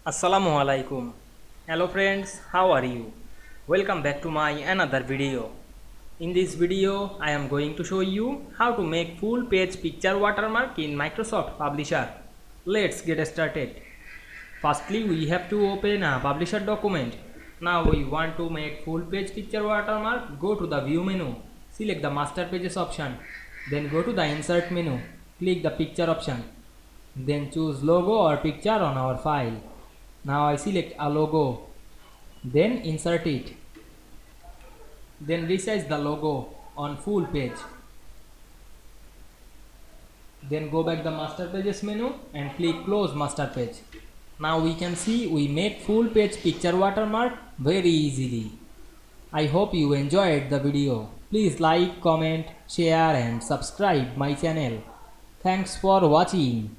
Assalamu Walaikum. Hello friends, how are you? Welcome back to my another video. In this video, I am going to show you how to make full page picture watermark in Microsoft Publisher. Let's get started. Firstly, we have to open a Publisher document. Now we want to make full page picture watermark. Go to the View menu, select the Master Pages option. Then go to the Insert menu, click the Picture option. Then choose logo or picture on our file. Now I select a logo, then insert it, then resize the logo on full page. Then go back the Master Pages menu and click Close Master Page. Now we can see we make full page picture watermark very easily. I hope you enjoyed the video. Please like, comment, share and subscribe my channel. Thanks for watching.